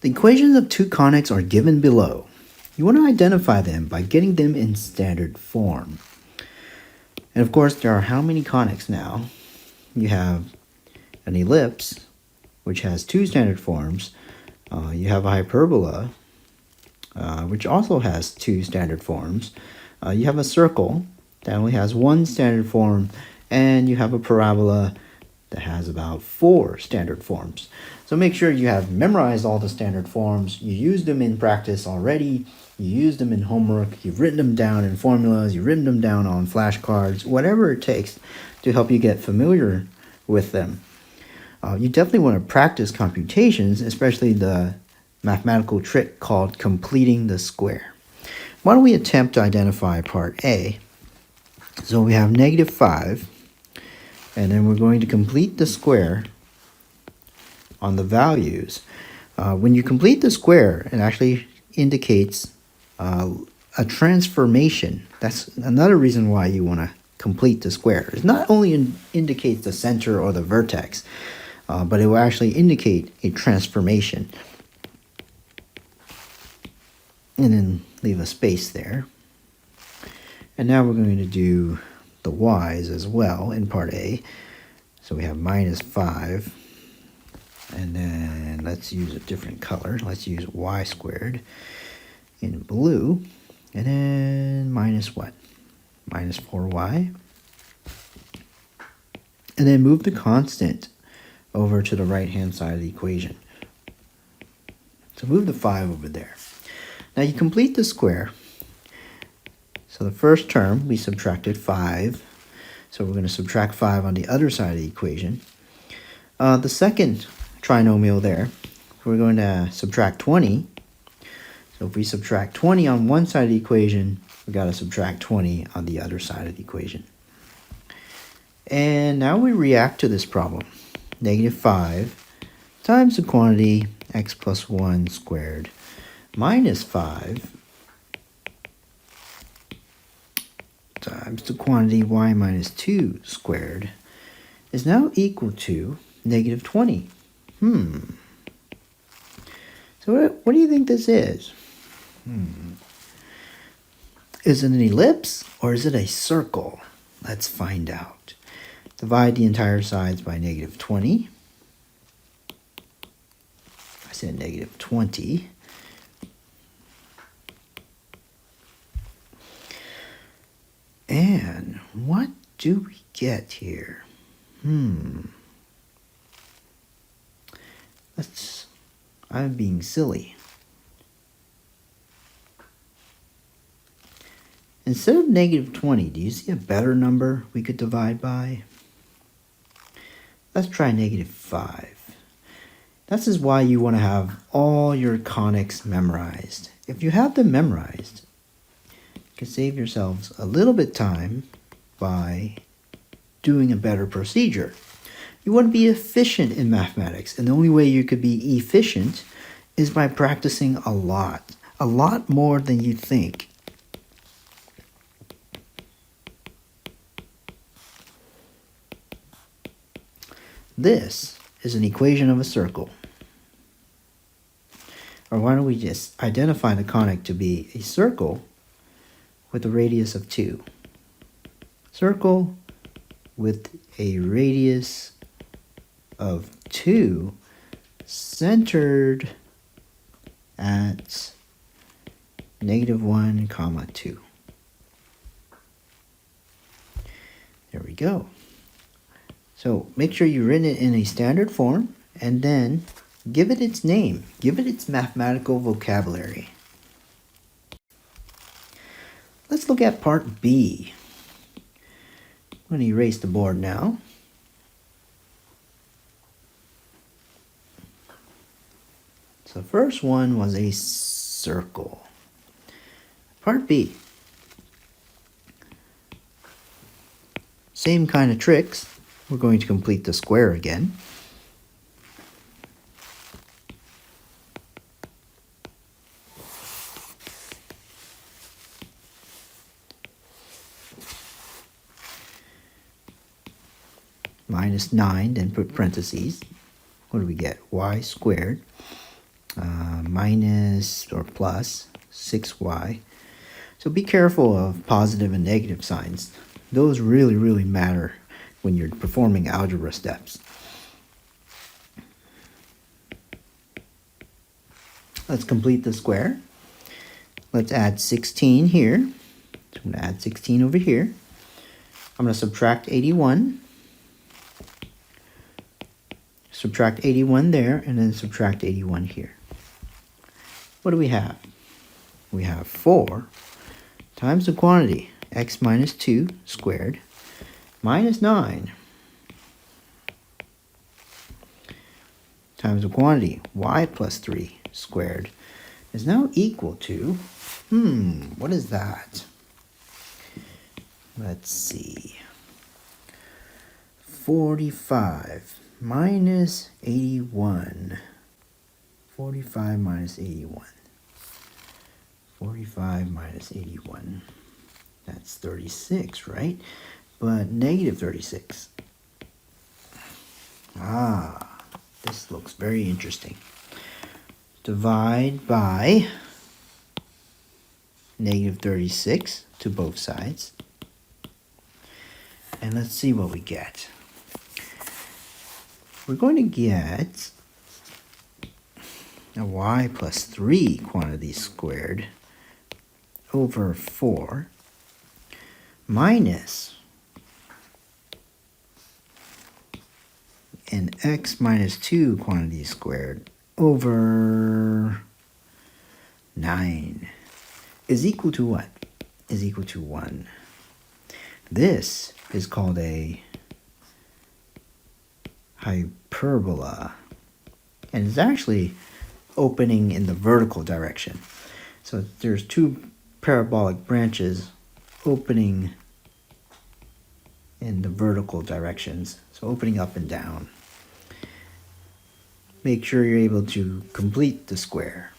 The equations of two conics are given below. You want to identify them by getting them in standard form. And of course, there are how many conics now? You have an ellipse, which has two standard forms. You have a hyperbola, which also has two standard forms. You have a circle that only has one standard form, and you have a parabola that has about 4 standard forms. So make sure you have memorized all the standard forms. You use them in practice already. You use them in homework. You've written them down in formulas. You've written them down on flashcards, whatever it takes to help you get familiar with them. You definitely want to practice computations, especially the mathematical trick called completing the square. Why don't we attempt to identify part A? So we have -5, and then we're going to complete the square on the values. When you complete the square, it actually indicates a transformation. That's another reason why you want to complete the square. It not only indicates the center or the vertex, but it will actually indicate a transformation. And then leave a space there. And now we're going to do the y's as well in part A. So we have -5. And then let's use a different color. Let's use y squared in blue. And then minus what? -4y. And then move the constant over to the right-hand side of the equation. So move the 5 over there. Now you complete the square. So the first term, we subtracted 5. So we're going to subtract 5 on the other side of the equation. The second trinomial there, we're going to subtract 20. So if we subtract 20 on one side of the equation, we got to subtract 20 on the other side of the equation. And now we react to this problem. -5 times the quantity x plus 1 squared -5 times the quantity y minus 2 squared is now equal to -20. So what do you think this is? Is it an ellipse or is it a circle? Let's find out. Divide the entire sides by -20. I said -20. And what do we get here? I'm being silly. Instead of -20, do you see a better number we could divide by? Let's try -5. This is why you want to have all your conics memorized. If you have them memorized, you can save yourselves a little bit time by doing a better procedure. You want to be efficient in mathematics, and the only way you could be efficient is by practicing a lot more than you think. This is an equation of a circle. Or why don't we just identify the conic to be a circle with a radius of 2. Circle with a radius of 2 centered at -1, 2. There we go. So make sure you've written it in a standard form and then give it its name. Give it its mathematical vocabulary. Let's look at part B. I'm going to erase the board now. So the first one was a circle. Part B. Same kind of tricks. We're going to complete the square again. -9, then put parentheses. What do we get? Y squared minus or plus 6y. So be careful of positive and negative signs. Those really, really matter when you're performing algebra steps. Let's complete the square. Let's add 16 here. So I'm going to add 16 over here. I'm going to subtract 81. Subtract 81 there, and then subtract 81 here. What do we have? We have 4 times the quantity, x minus 2 squared, minus 9 times the quantity, y plus 3 squared, is now equal to, what is that? Let's see. 45 minus 81. 45 minus 81. 45 minus 81. That's 36, right? But negative 36. This looks very interesting. Divide by negative 36 to both sides. And let's see what we get. We're going to get a y plus 3 quantity squared over 4 minus an x minus 2 quantity squared over 9 is equal to what? Is equal to 1. This is called a hyperbola, and it's actually opening in the vertical direction. So there's 2 parabolic branches opening in the vertical directions, so opening up and down. Make sure you're able to complete the square.